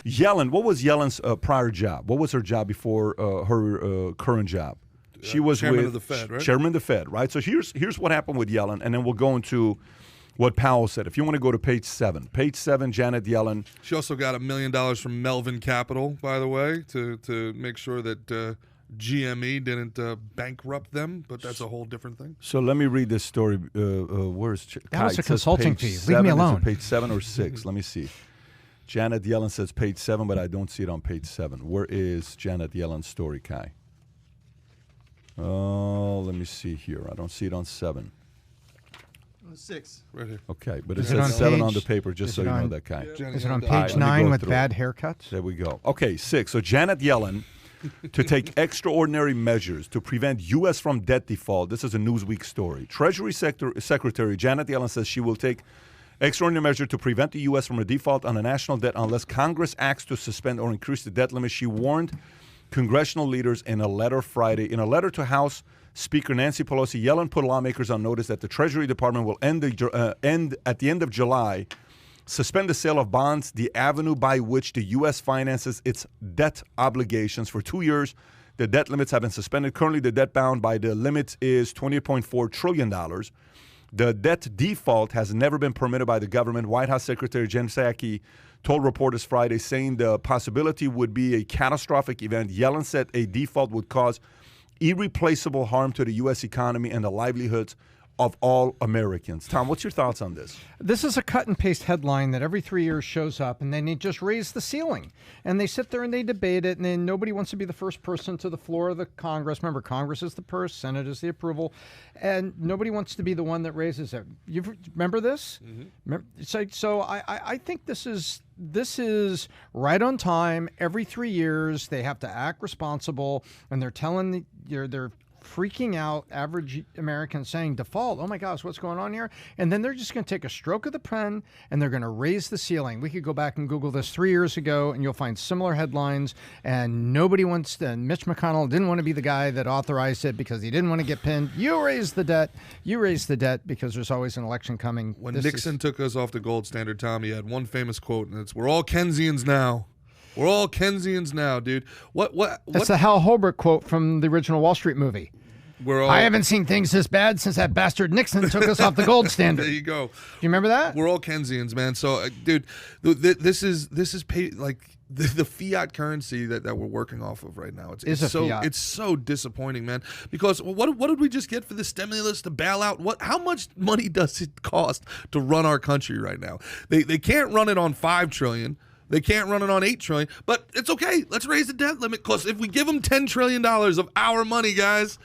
Yellen, what was Yellen's prior job? What was her job before her current job? She was chairman of the Fed, right? Chairman of the Fed, right? So here's what happened with Yellen, and then we'll go into what Powell said. If you want to go to page 7, Janet Yellen. She also got $1 million from Melvin Capital, by the way, to make sure that GME didn't bankrupt them, but that's a whole different thing. So let me read this story. Where's that was a consulting fee. Leave me alone. Page 7 or 6? Let me see. Janet Yellen says page 7, but I don't see it on page 7. Where is Janet Yellen's story, Kai? Oh, let me see here. I don't see it on 7. 6, right here. Okay, but it says 7 on the paper, just so you know that, Kai. Is it on page 9 with bad haircuts? There we go. Okay, 6. So Janet Yellen to take extraordinary measures to prevent U.S. from debt default. This is a Newsweek story. Treasury Secretary Janet Yellen says she will take extraordinary measure to prevent the U.S. from a default on a national debt unless Congress acts to suspend or increase the debt limit. She warned congressional leaders in a letter Friday. In a letter to House Speaker Nancy Pelosi, Yellen put lawmakers on notice that the Treasury Department will end at the end of July, suspend the sale of bonds, the avenue by which the U.S. finances its debt obligations. For 2 years, the debt limits have been suspended. Currently, the debt bound by the limits is $28.4 trillion. The debt default has never been permitted by the government. White House Secretary Jen Psaki told reporters Friday, saying the possibility would be a catastrophic event. Yellen said a default would cause irreplaceable harm to the U.S. economy and the livelihoods of all Americans. Tom, what's your thoughts on this? This is a cut and paste headline that every 3 years shows up, and then they just raise the ceiling. And they sit there and they debate it, and then nobody wants to be the first person to the floor of the Congress. Remember, Congress is the purse, Senate is the approval, and nobody wants to be the one that raises it. You remember this? Mm-hmm. So I think this is right on time. Every 3 years, they have to act responsible, and they're telling they're freaking out average Americans saying default. Oh my gosh, what's going on here? And then they're just going to take a stroke of the pen and they're going to raise the ceiling. We could go back and Google this 3 years ago and you'll find similar headlines. And nobody wants to, Mitch McConnell didn't want to be the guy that authorized it because he didn't want to get pinned. You raise the debt. You raise the debt because there's always an election coming. When Nixon took us off the gold standard, Tom, he had one famous quote, and it's, "We're all Keynesians now." We're all Keynesians now, dude. What? That's the Hal Holbrook quote from the original Wall Street movie. I haven't seen things this bad since that bastard Nixon took us off the gold standard. There you go. Do you remember that? We're all Keynesians, man. So, dude, this is like the fiat currency that we're working off of right now. It's so disappointing, man. Because what did we just get for the stimulus to bail out? How much money does it cost to run our country right now? They can't run it on $5 trillion. They can't run it on $8 trillion, but it's okay. Let's raise the debt limit, because if we give them $10 trillion of our money, guys,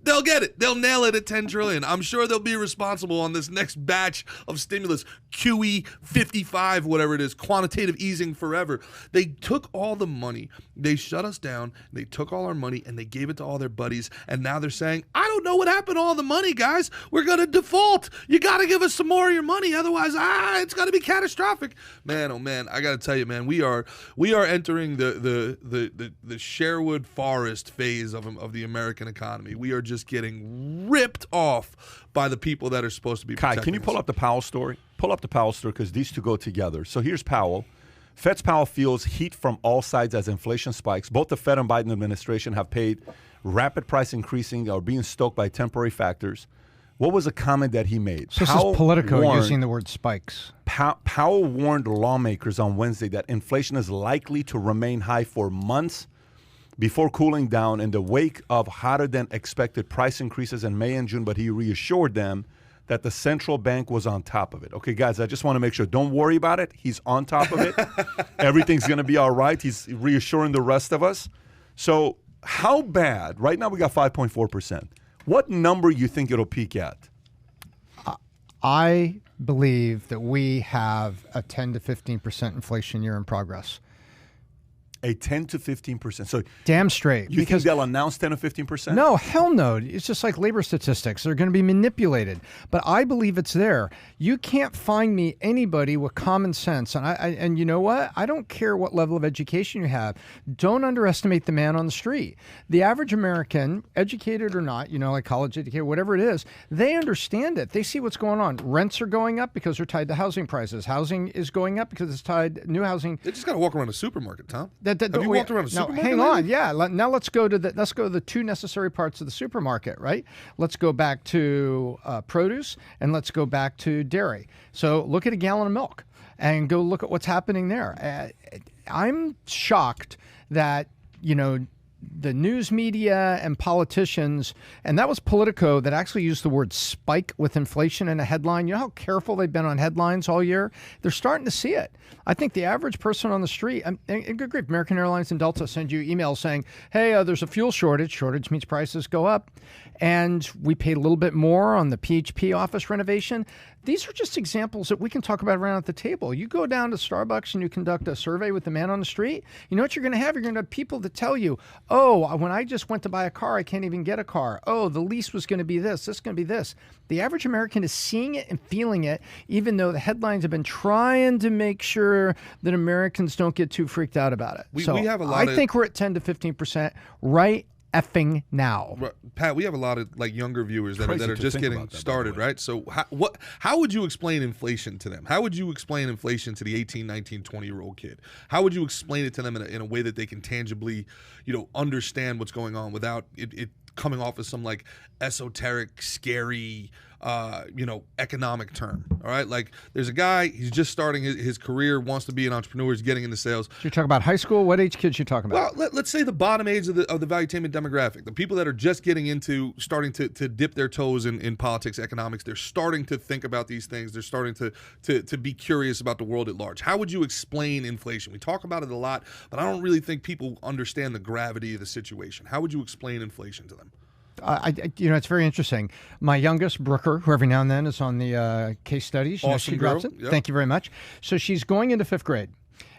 they'll get it. They'll nail it at $10 trillion. I'm sure they'll be responsible on this next batch of stimulus, QE 55, whatever it is, quantitative easing forever. They took all the money. They shut us down. They took all our money, and they gave it to all their buddies. And now they're saying, I don't know what happened to all the money, guys. We're going to default. You got to give us some more of your money. Otherwise, it's going to be catastrophic. Man, oh, man, I got to tell you, man, we are entering the Sherwood Forest phase of the American economy. We are just getting ripped off by the people that are supposed to be protecting Kai, can you pull us. up the Powell story? Pull up the Powell story, because these two go together. So here's Powell. Fed's Powell feels heat from all sides as inflation spikes. Both the Fed and Biden administration have paid rapid price increasing or being stoked by temporary factors. What was a comment that he made? So this is Politico using the word spikes. Powell warned lawmakers on Wednesday that inflation is likely to remain high for months before cooling down in the wake of hotter than expected price increases in May and June, but he reassured them that the central bank was on top of it. Okay, guys, I just want to make sure, don't worry about it. He's on top of it. Everything's going to be all right. He's reassuring the rest of us. So how bad? Right now we got 5.4%. What number you think it'll peak at? I believe that we have a 10 to 15% inflation year in progress. A 10 to 15%. So damn straight. You think they'll announce 10 or 15%? No, hell no. It's just like labor statistics. They're going to be manipulated. But I believe it's there. You can't find me anybody with common sense. And you know what? I don't care what level of education you have. Don't underestimate the man on the street. The average American, educated or not, you know, like college educated, whatever it is, they understand it. They see what's going on. Rents are going up because they're tied to housing prices. Housing is going up because it's tied, new housing. They just got to walk around a supermarket, Tom. Have you walked around a supermarket? Hang on. Yeah. Now let's go to the two necessary parts of the supermarket, right? Let's go back to produce and let's go back to dairy. So look at a gallon of milk and go look at what's happening there. I'm shocked that, you know, the news media and politicians, and that was Politico that actually used the word spike with inflation in a headline. You know how careful they've been on headlines all year? They're starting to see it. I think the average person on the street, and good grief, American Airlines and Delta send you emails saying, hey, there's a fuel shortage. Shortage means prices go up. And we paid a little bit more on the PHP office renovation. These are just examples that we can talk about around at the table. You go down to Starbucks and you conduct a survey with the man on the street. You know what you're going to have? You're going to have people that tell you, oh, when I just went to buy a car, I can't even get a car. Oh, the lease was going to be this is going to be this. The average American is seeing it and feeling it, even though the headlines have been trying to make sure that Americans don't get too freaked out about it. We have a lot I think we're at 10 to 15% right effing now. Pat, we have a lot of like younger viewers that are just getting started, right? So how would you explain inflation to them? How would you explain inflation to the 18, 19, 20-year-old kid? How would you explain it to them in a way that they can tangibly, you know, understand what's going on without it coming off as some like esoteric, scary, you know, economic term? All right, like there's a guy, he's just starting his career, wants to be an entrepreneur, he's getting into sales. You're talking about high school? What age kids you talking about? Well, let's say the bottom age of the valuetainment demographic, the people that are just getting into starting to dip their toes in politics, economics. They're starting to think about these things. They're starting to be curious about the world at large. How would you explain inflation? We talk about it a lot, but I don't really think people understand the gravity of the situation. How would you explain inflation to them? You know, it's very interesting. My youngest, Brooker, who every now and then is on the case studies. Awesome girl. Yep. Thank you very much. So she's going into 5th grade.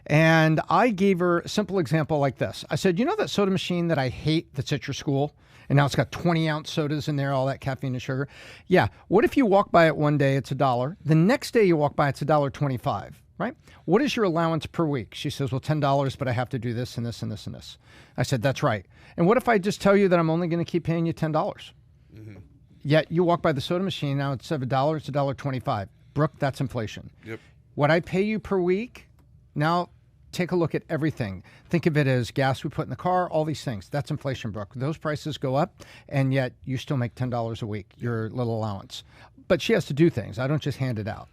And I gave her a simple example like this. I said, you know that soda machine that I hate that's at your school? And now it's got 20-ounce sodas in there, all that caffeine and sugar. Yeah. What if you walk by it one day, it's $1. The next day you walk by, it's $1.25. Right? What is your allowance per week? She says, well, $10, but I have to do this and this and this and this. I said, that's right. And what if I just tell you that I'm only going to keep paying you $10? Mm-hmm. Yet you walk by the soda machine, now it's $7, it's $1.25. Brooke, that's inflation. Yep. What I pay you per week, now take a look at everything. Think of it as gas we put in the car, all these things. That's inflation, Brooke. Those prices go up, and yet you still make $10 a week, your little allowance. But she has to do things. I don't just hand it out.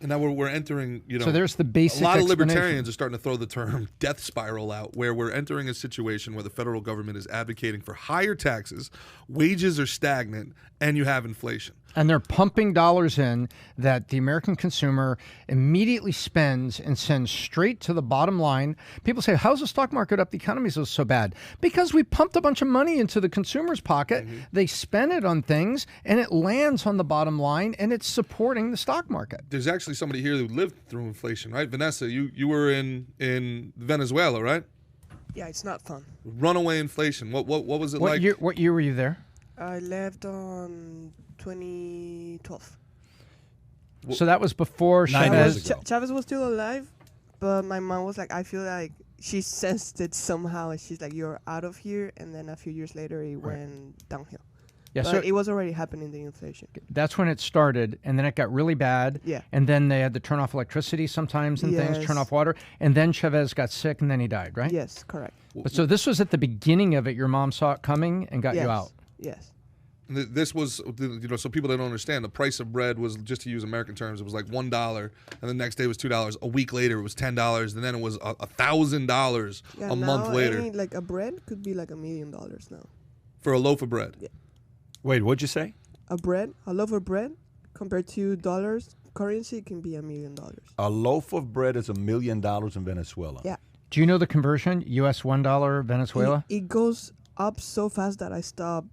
And now we're entering, you know. So there's the basic. A lot of libertarians are starting to throw the term death spiral out, where we're entering a situation where the federal government is advocating for higher taxes, wages are stagnant, and you have inflation. And they're pumping dollars in that the American consumer immediately spends and sends straight to the bottom line. People say, how's the stock market up? The economy is so bad. Because we pumped a bunch of money into the consumer's pocket. Mm-hmm. They spend it on things, and it lands on the bottom line, and it's supporting the stock market. There's actually somebody here who lived through inflation, right? Vanessa, you were in Venezuela, right? Yeah, it's not fun. Runaway inflation. What was it like? What year were you there? I left on 2012. So that was before Chavez. Chavez was still alive, but my mom was like, I feel like she sensed it somehow, and she's like, you're out of here. And then a few years later, it went downhill. Yeah, but so it was already happening, the inflation. That's when it started, and then it got really bad. Yeah. And then they had to turn off electricity sometimes and things, turn off water. And then Chavez got sick, and then he died, right? Yes, correct. But so this was at the beginning of it. Your mom saw it coming and got you out. Yes. This was, you know, so people that don't understand, the price of bread was, just to use American terms, it was like $1, and the next day was $2. A week later, it was $10, and then it was $1,000 a month later. Like a bread could be like $1 million now. For a loaf of bread? Yeah. Wait, what'd you say? A loaf of bread, compared to dollars, currency can be $1 million. A loaf of bread is $1 million in Venezuela. Yeah. Do you know the conversion? US $1, Venezuela? It goes up so fast that I stopped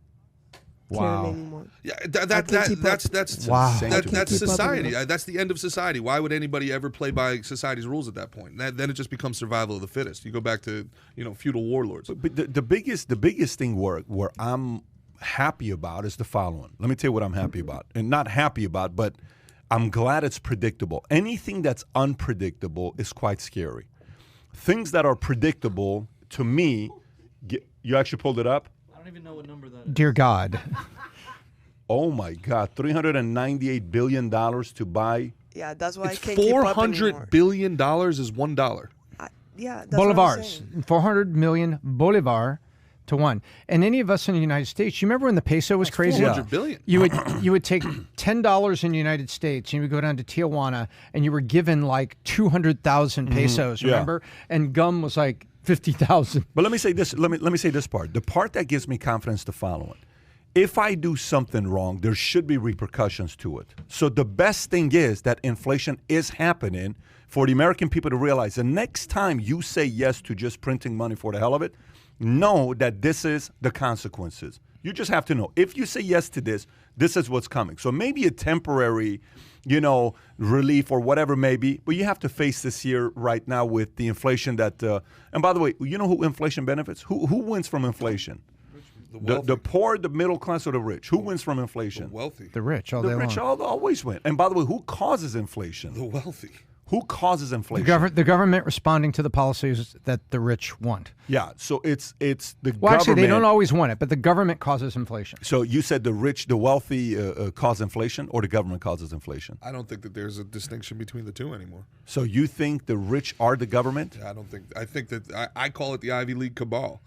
care anymore. Yeah, that's wow. That's society. That's the end of society. Why would anybody ever play by society's rules at that point? Then it just becomes survival of the fittest. You go back to feudal warlords. But the biggest thing where I'm happy about is the following. Let me tell you what I'm happy about, and not happy about, but I'm glad it's predictable. Anything that's unpredictable is quite scary. Things that are predictable, to me, you actually pulled it up? I don't even know what number that is. Dear God. Oh my God, $398 billion to buy. Yeah, that's why It's I can't keep up anymore. $400 billion is $1. Yeah, that's Bolivars. what I'm saying. 400 million bolivar to one. And any of us in the United States, you remember when the peso was crazy? 400 billion. You would take $10 in the United States and you would go down to Tijuana and you were given like 200,000 pesos, remember? And gum was like 50,000. But let me say this. Let me say this part. The part that gives me confidence, the following. If I do something wrong, there should be repercussions to it. So the best thing is that inflation is happening for the American people to realize the next time you say yes to just printing money for the hell of it, know that this is the consequences. You just have to know. If you say yes to this, this is what's coming. So maybe a temporary, relief or whatever maybe, but you have to face this year right now with the inflation that, and by the way, you know who inflation benefits? Who wins from inflation? The poor, the middle class, or the rich? Who wins from inflation? The wealthy. The rich all The day rich long. always win. And by the way, who causes inflation? The wealthy. Who causes inflation? The government responding to the policies that the rich want. Yeah, so it's the government. Well, actually, they don't always want it, but the government causes inflation. So you said the rich, the wealthy cause inflation, or the government causes inflation? I don't think that there's a distinction between the two anymore. So you think the rich are the government? I think that I call it the Ivy League cabal.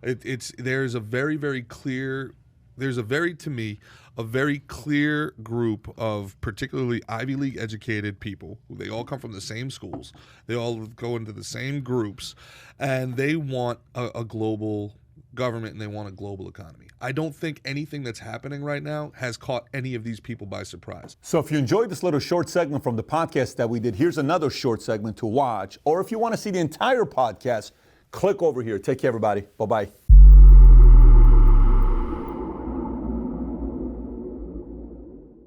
There's a very, very clear, to me, a very clear group of particularly Ivy League educated people who they all come from the same schools. They all go into the same groups, and they want a global government and they want a global economy. I don't think anything that's happening right now has caught any of these people by surprise. So if you enjoyed this little short segment from the podcast that we did, here's another short segment to watch. Or if you want to see the entire podcast, click over here. Take care, everybody. Bye-bye.